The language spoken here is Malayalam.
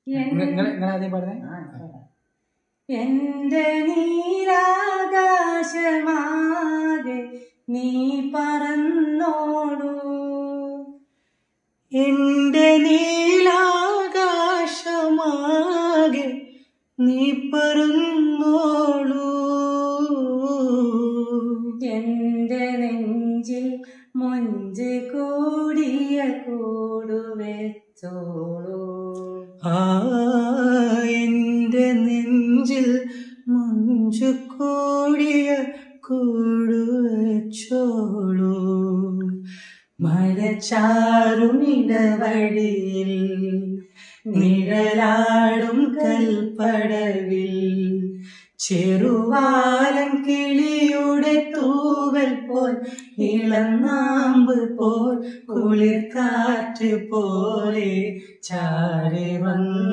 നിങ്ങളാദ്യം പറഞ്ഞേ. എന്റെ നീരാകാശമാകെ നീ പറന്നോളൂ, എന്റെ നീലാകാശമാകെ നീ പറന്നോളൂ, എന്റെ നെഞ്ചിൽ മൊഞ്ച് കൂടിയ കൂടുവെച്ചോളൂ, എന്റെ നെഞ്ചിൽ മൊഞ്ചു കൂടിയ കൂടുവെച്ചോളൂ, മഴച്ചാറുമിടവഴിയിൽ നിഴലാടും കൽപ്പടവിൽ ചെറുവാലൻ കിളിയുടെ തൂവൽ പോൽ ഇളനാമ്പ് പോൽ കുളിർക്കാറ്റ് പോലെ ചാരി വന്നു.